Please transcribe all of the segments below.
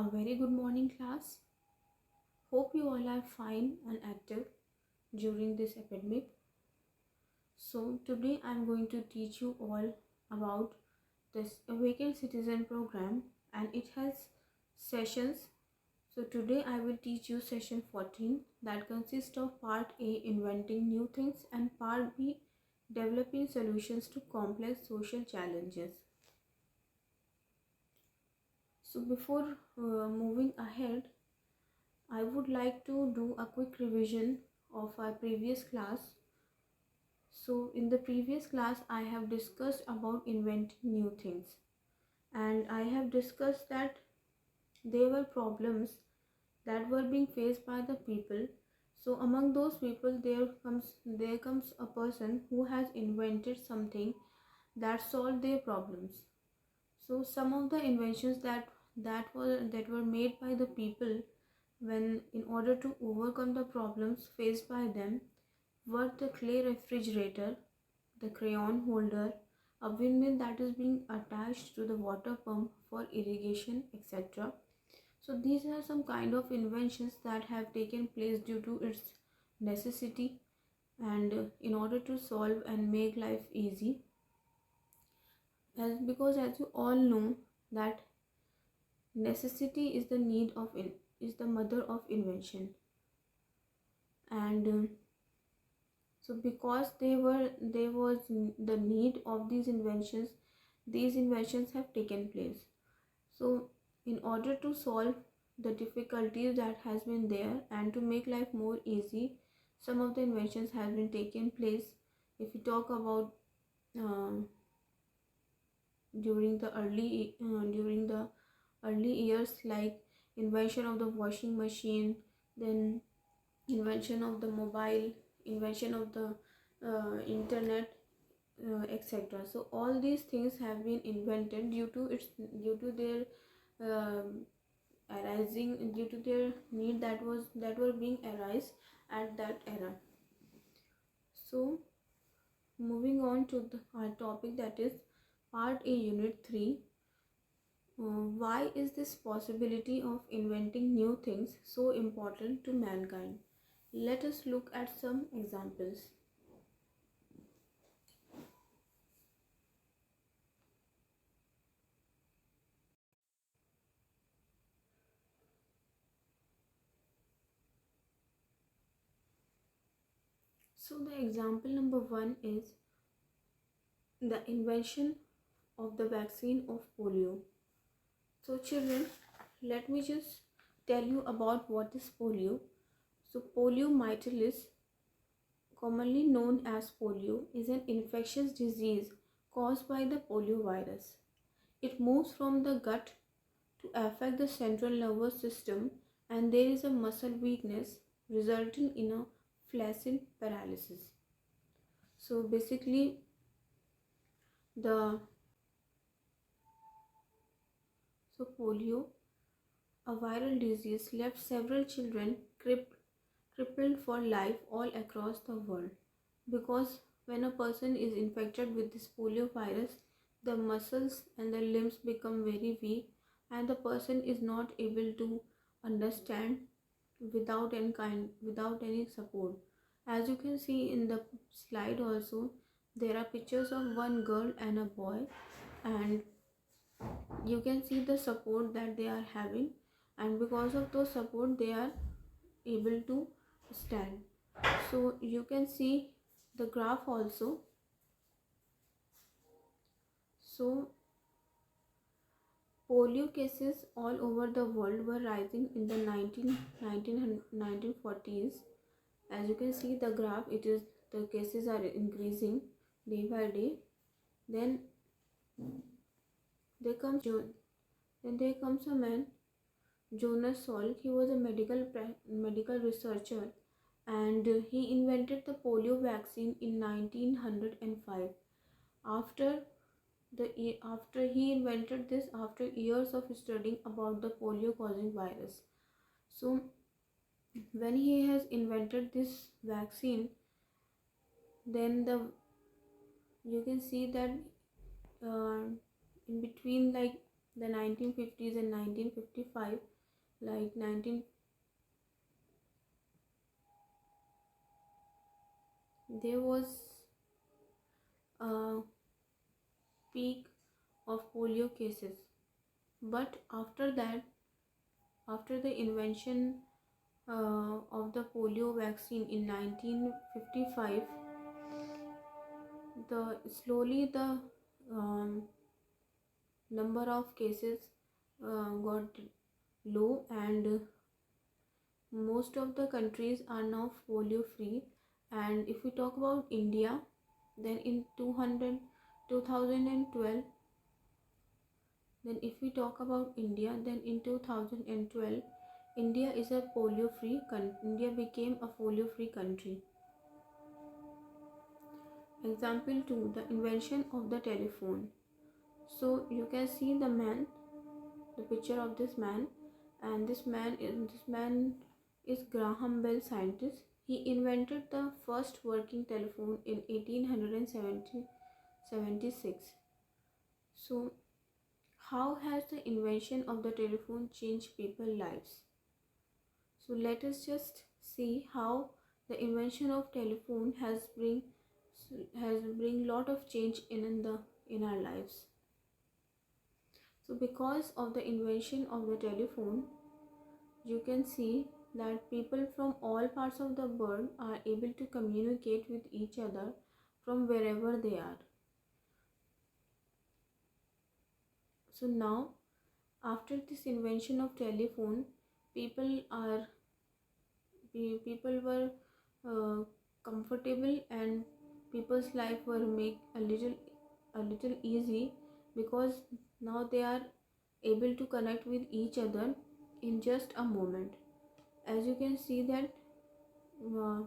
A very good morning, class. Hope you all are fine and active during this epidemic. So, today I am going to teach you all about this Awakened Citizen program, and it has sessions. So, today I will teach you session 14 that consists of part A, inventing new things, and part B, developing solutions to complex social challenges. So, before moving ahead, I would like to do a quick revision of our previous class. So in the previous class, I have discussed about inventing new things, and I have discussed that there were problems that were being faced by the people. So among those people, there comes a person who has invented something that solved their problems. So some of the inventions that were made by the people, when in order to overcome the problems faced by them, were the clay refrigerator, the crayon holder, a windmill that is being attached to the water pump for irrigation, etc. So these are some kind of inventions that have taken place due to its necessity, and in order to solve and make life easy. As you all know that necessity is the mother of invention, and so because there was the need of these inventions have taken place. So in order to solve the difficulties that has been there and to make life more easy, some of the inventions have been taken place. If we talk about uh, during the early years, like invention of the washing machine, then invention of the mobile, invention of the internet, etc. So all these things have been invented due to their arising due to their need that were being arise at that era. So moving on to our topic, that is part A, unit 3. Why is this possibility of inventing new things so important to mankind? Let us look at some examples. So the example number 1 is the invention of the vaccine of polio. So children, let me just tell you about what is polio. So poliomyelitis, commonly known as polio, is an infectious disease caused by the poliovirus. It moves from the gut to affect the central nervous system, and there is a muscle weakness resulting in a flaccid paralysis. So basically, the polio, a viral disease, left several children crippled for life all across the world, because when a person is infected with this polio virus, the muscles and the limbs become very weak, and the person is not able to understand without any support. As you can see in the slide also, there are pictures of one girl and a boy, and you can see the support that they are having, and because of those support they are able to stand. So you can see the graph also. So polio cases all over the world were rising in the 1940s. As you can see the graph, the cases are increasing day by day. Then there comes then there comes a man, Jonas Salk. He was a medical researcher, and he invented the polio vaccine in 1905. After after he invented this after years of studying about the polio causing virus. So when he has invented this vaccine, then you can see that in between, like the 1950s and 1955, like 19 there was a peak of polio cases, but after that, after the invention of the polio vaccine in 1955, the slowly the um, number of cases got low, and most of the countries are now polio free. And if we talk about India, then in 2012, then if we talk about India, then in 2012, India is a polio free India became a polio free country. Example 2, the invention of the telephone. So you can see the picture of this man, and this man is Graham Bell, scientist. He invented the first working telephone in 1876. So how has the invention of the telephone changed people's lives? So let us just see how the invention of telephone has bring lot of change in our lives. So because of the invention of the telephone, you can see that people from all parts of the world are able to communicate with each other from wherever they are. So now, after this invention of telephone, people are people were comfortable, and people's life were make a little easy, because now they are able to connect with each other in just a moment. As you can see that uh,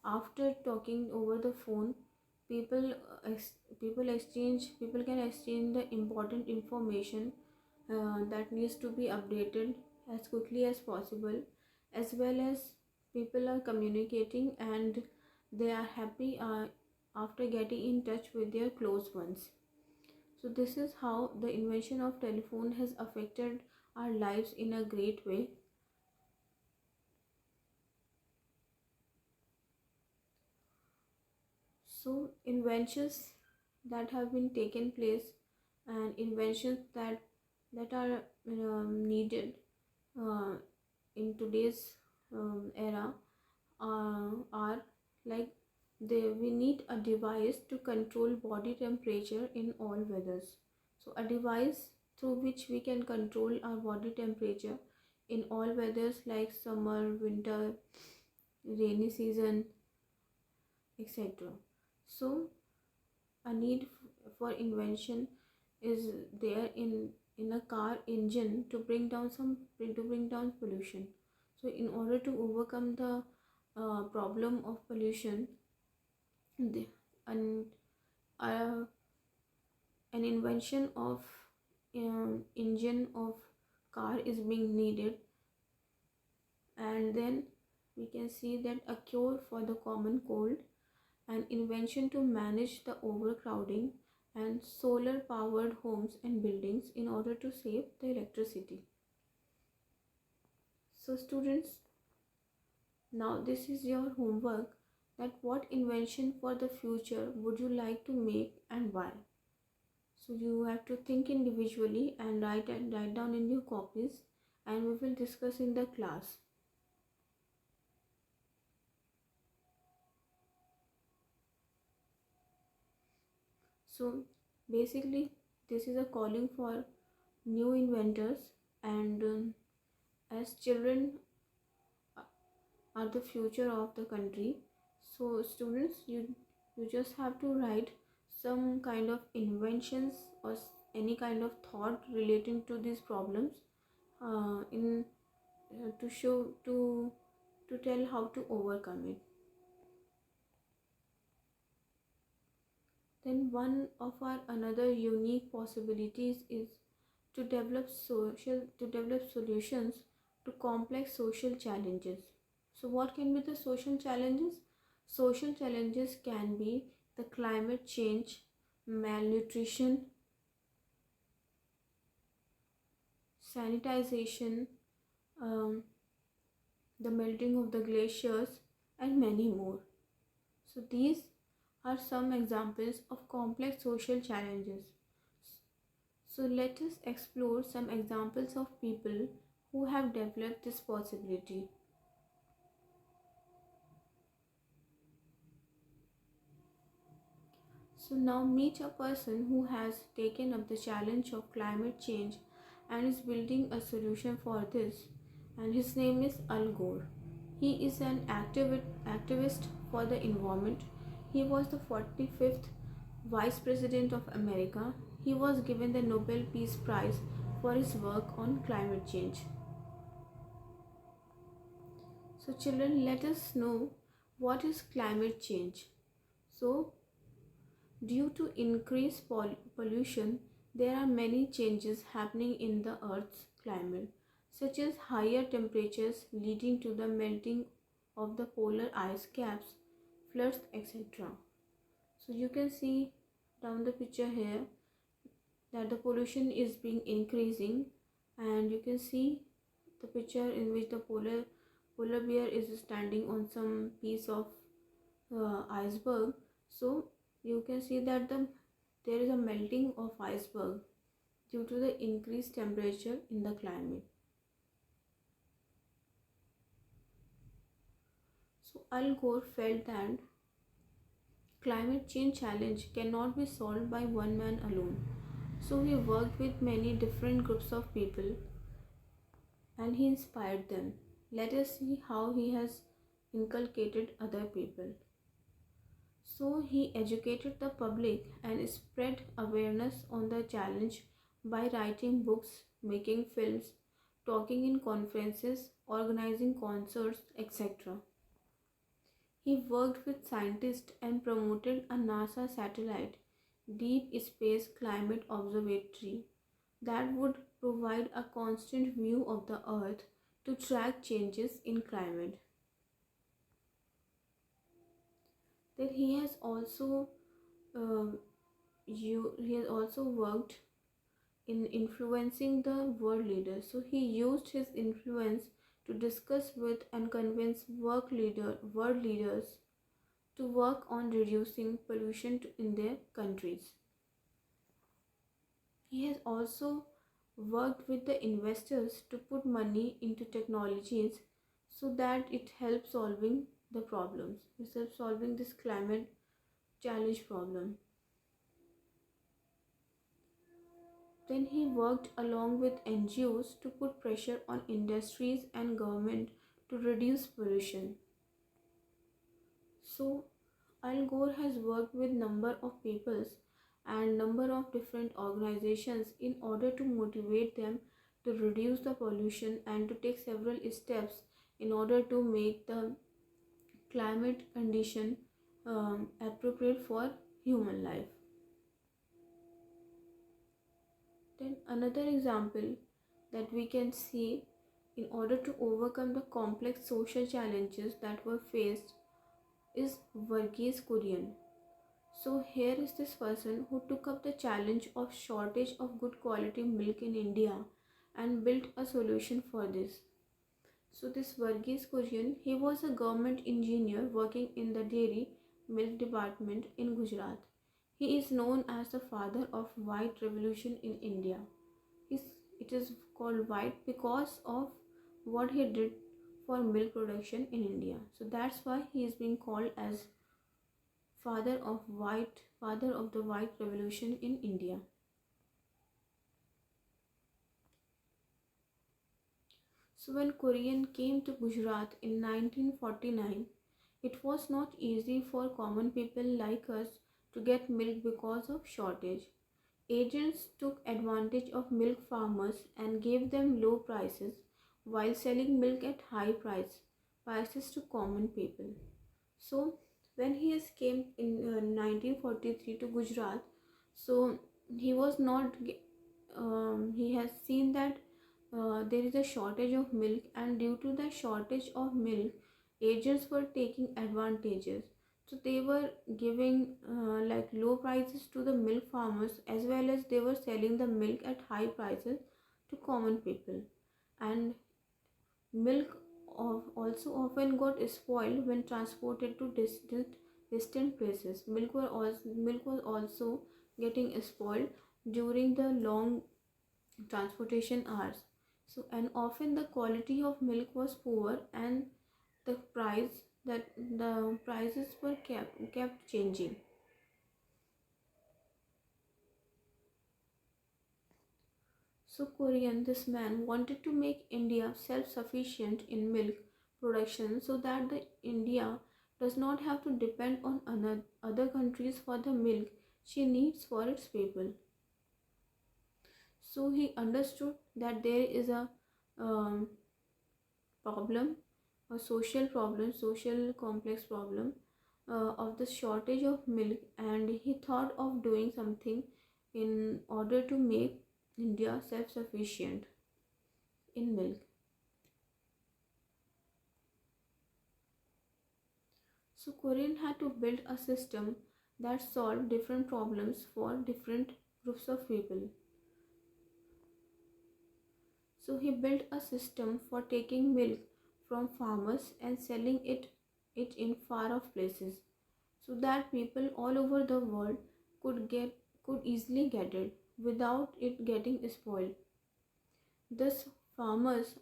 after talking over the phone, people people can exchange the important information that needs to be updated as quickly as possible, as well as people are communicating and they are happy after getting in touch with their close ones. So this is how the invention of telephone has affected our lives in a great way. So inventions that have been taken place, and inventions that are needed uh, in today's era are like we need a device to control body temperature in all weathers. So a device through which we can control our body temperature in all weathers like summer, winter, rainy season, etc. So a need for invention is there in a car engine to bring down pollution. So in order to overcome the problem of pollution, the, an uh, an invention of engine of car is being needed. And then we can see that a cure for the common cold, an invention to manage the overcrowding, and solar powered homes and buildings in order to save the electricity. So students, now this is your homework, that what invention for the future would you like to make and why. So you have to think individually and write down in your copies, and we will discuss in the class. So basically, this is a calling for new inventors, and as children are the future of the country. So students, you just have to write some kind of inventions or any kind of thought relating to these problems in to show to tell how to overcome it. Then one of our another unique possibilities is to develop solutions to complex social challenges. So what can be the social challenges? Social challenges can be the climate change, malnutrition, sanitization, um, the melting of the glaciers, and many more. So, these are some examples of complex social challenges. So, let us explore some examples of people who have developed this possibility. So, now meet a person who has taken up the challenge of climate change and is building a solution for this, and his name is Al Gore. He is an activist for the environment. He was the 45th Vice President of America. He was given the Nobel Peace Prize for his work on climate change. So, children, let us know what is climate change. So, due to increased pollution, there are many changes happening in the Earth's climate, such as higher temperatures leading to the melting of the polar ice caps, floods, etc. So you can see down the picture here that the pollution is being increasing, and you can see the picture in which the polar bear is standing on some piece of iceberg. So you can see that there is a melting of iceberg due to the increased temperature in the climate. So Al Gore felt that climate change challenge cannot be solved by one man alone. So he worked with many different groups of people and he inspired them. Let us see how he has inculcated other people. So he educated the public and spread awareness on the challenge by writing books, making films, talking in conferences, organizing concerts, etc. He worked with scientists and promoted a NASA satellite, Deep Space Climate Observatory, that would provide a constant view of the Earth to track changes in climate. Then uh, he has also worked in influencing the world leaders. So he used his influence to discuss with and convince world leaders to work on reducing pollution in their countries. He has also worked with the investors to put money into technologies so that it helps solving the problems. It helps solving this climate challenge problem. Then he worked along with NGOs to put pressure on industries and government to reduce pollution. So Al Gore has worked with number of peoples and number of different organizations in order to motivate them to reduce the pollution and to take several steps in order to make the climate condition appropriate for human life. Then another example that we can see in order to overcome the complex social challenges that were faced is Verghese Kurian. So here is this person who took up the challenge of shortage of good quality milk in India and built a solution for this. So this Verghese Kurian, he was a government engineer working in the dairy milk department in Gujarat. He is known as the father of white revolution in India. It is called white because of what he did for milk production in India. So that's why he is being called as father of the white revolution in India. So when Kurian came to Gujarat in 1949, it was not easy for common people like us to get milk because of shortage. Agents took advantage of milk farmers and gave them low prices while selling milk at high prices to common people. So when he has came in 1943 to Gujarat, so he was not he has seen that there is a shortage of milk, and due to the shortage of milk, agents were taking advantages. So they were giving like low prices to the milk farmers, as well as they were selling the milk at high prices to common people. And Milk also often got spoiled when transported to distant places. Milk was also getting spoiled during the long transportation hours. So, and often the quality of milk was poor, and the prices were kept changing. So Korean, this man wanted to make India self-sufficient in milk production so that the India does not have to depend on other countries for the milk she needs for its people. So he understood that there is a um, problem, a social complex problem of the shortage of milk, and he thought of doing something in order to make India self-sufficient in milk. So Korean had to build a system that solved different problems for different groups of people. So he built a system for taking milk from farmers and selling it in far off places so that people all over the world could easily get it without it getting spoiled. Thus farmers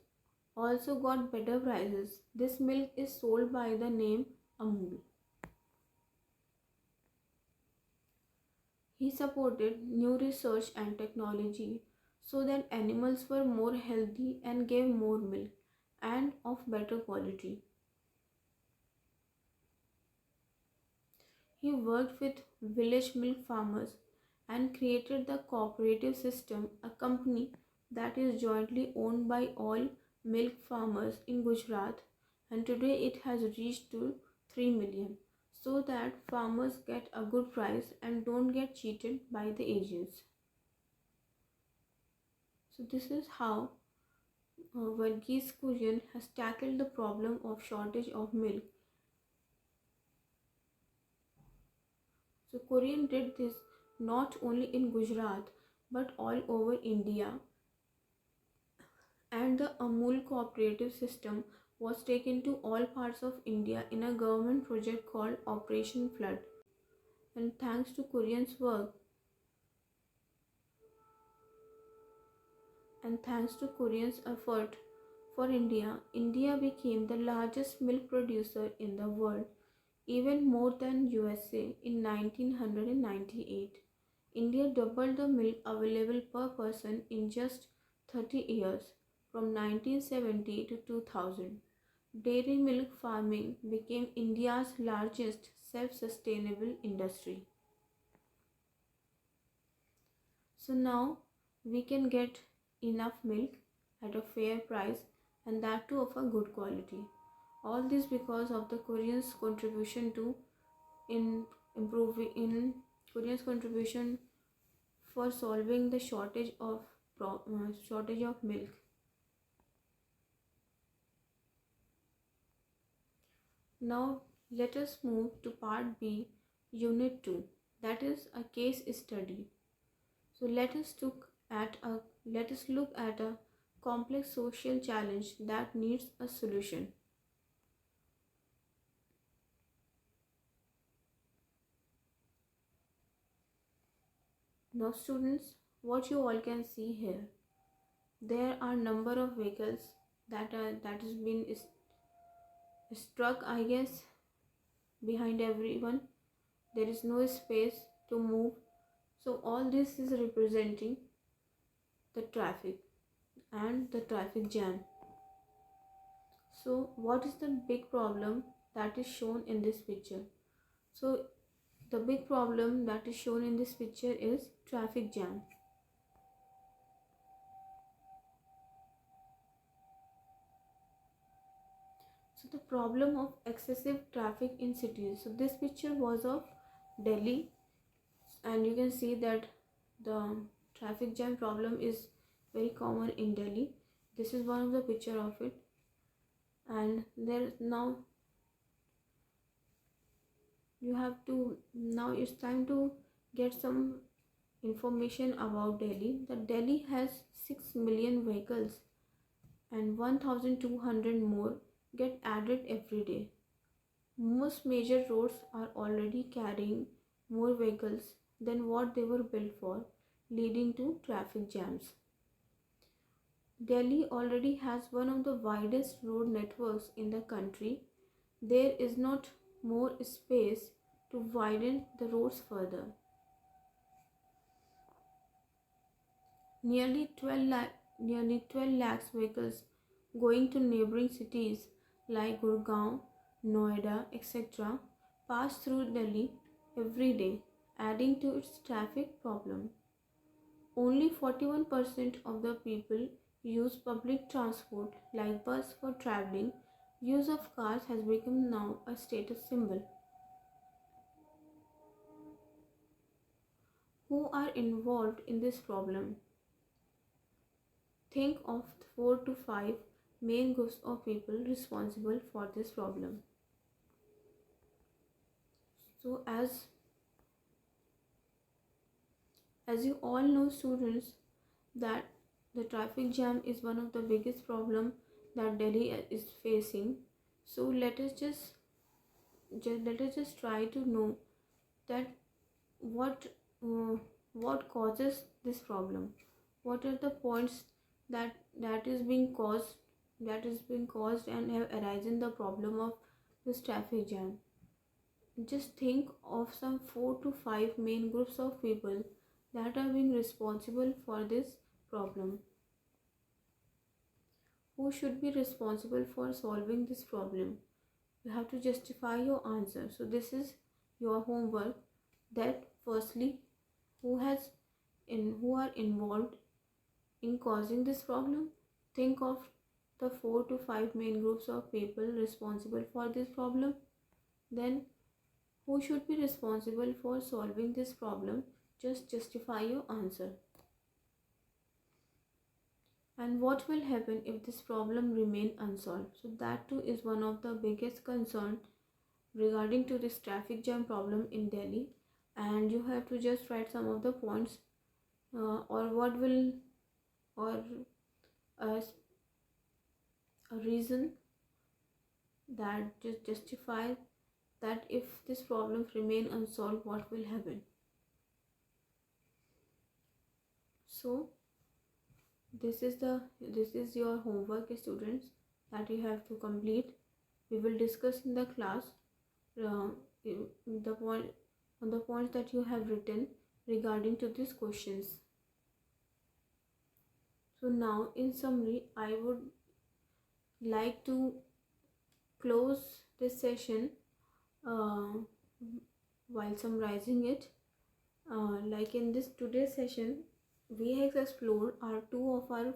also got better prices. This milk is sold by the name Amul. He supported new research and technology so that animals were more healthy and gave more milk and of better quality. He worked with village milk farmers and created the cooperative system, a company that is jointly owned by all milk farmers in Gujarat, and today it has reached to 3 million, so that farmers get a good price and don't get cheated by the agents. So this is how Verghese Kurian has tackled the problem of shortage of milk. So Kurian did this not only in Gujarat but all over India, and the Amul cooperative system was taken to all parts of India in a government project called Operation Flood. And thanks to Kurian's work, and thanks to Korean's effort for India, India became the largest milk producer in the world, even more than USA in 1998. India doubled the milk available per person in just 30 years, from 1970 to 2000. Dairy milk farming became India's largest self-sustainable industry. So now we can get enough milk at a fair price, and that too of a good quality. All this because of the Koreans' contribution to in improving in Koreans' contribution for solving the shortage of milk. Now let us move to part B, unit 2, that is a case study. So let us look at a complex social challenge that needs a solution. Now students, what you all can see here, there are number of vehicles that has been struck, I guess, behind everyone. There is no space to move. So all this is representing the traffic and the traffic jam. So what is the big problem that is shown in this picture? So the big problem that is shown in this picture is traffic jam. So the problem of excessive traffic in cities. So this picture was of Delhi, and you can see that the traffic jam problem is very common in Delhi. This is one of the picture of it, and there now you have to now it's time to get some information about Delhi. That Delhi has 6 million vehicles, and 1200 more get added every day. Most major roads are already carrying more vehicles than what they were built for, leading to traffic jams. Delhi already has one of the widest road networks in the country. There is not more space to widen the roads further. Nearly 12 lakhs vehicles going to neighboring cities like Gurgaon, Noida, etc. pass through Delhi every day, adding to its traffic problem. Only 41% of the people use public transport like bus for traveling. Use of cars has become now a status symbol. Who are involved in this problem? Think of 4 to 5 main groups of people responsible for this problem. So as you all know, students, that the traffic jam is one of the biggest problem that Delhi is facing. So let us just try to know that what uh, what causes this problem. What are the points that is being caused and have arisen the problem of this traffic jam. Just think of some 4 to 5 main groups of people that are being responsible for this problem. Who should be responsible for solving this problem? You have to justify your answer. So this is your homework, that firstly, who are involved in causing this problem. Think of the 4 to 5 main groups of people responsible for this problem. Then who should be responsible for solving this problem? Just justify your answer. And what will happen if this problem remain unsolved? So that too is one of the biggest concern regarding to this traffic jam problem in Delhi. And you have to just write some of the points, or what will, or a reason that just justify that if this problem remain unsolved, what will happen. So this is your homework, students, that you have to complete. We will discuss in the class uh, the point on the points that you have written regarding to these questions. So now in summary, I would like to close this session uh, while summarizing it. Like in this today's session, we have explored our two of our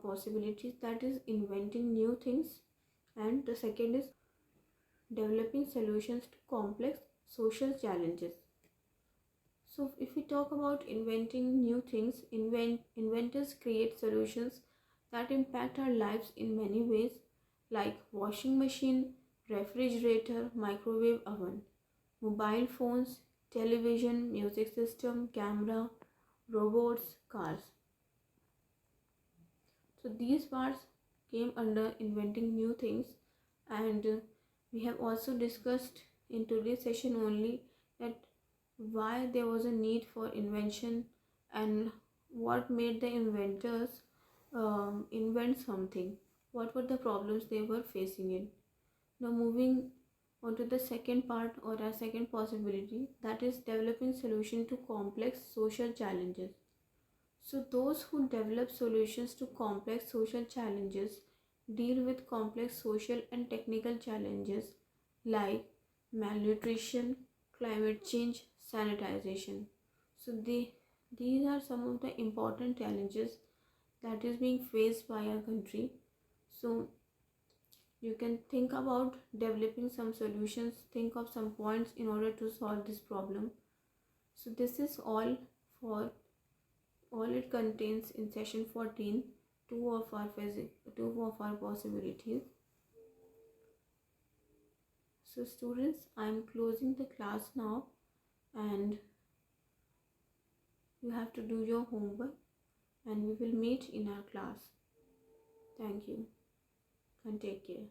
possibilities, that is inventing new things, and the second is developing solutions to complex social challenges. So if we talk about inventing new things, inventors create solutions that impact our lives in many ways, like washing machine, refrigerator, microwave oven, mobile phones, television, music system, camera, robots, cars. So these parts came under inventing new things, and we have also discussed in today's session only that why there was a need for invention and what made the inventors invent something, what were the problems they were facing in. Now moving on to the second part, or a second possibility, that is developing solution to complex social challenges. So those who develop solutions to complex social challenges deal with complex social and technical challenges like malnutrition, climate change, sanitization. So these are some of the important challenges that is being faced by our country. So you can think about developing some solutions, think of some points in order to solve this problem. So this is for all it contains in session 14, two of our possibilities. So students, I am closing the class now, and you have to do your homework, and we will meet in our class. Thank you and take care.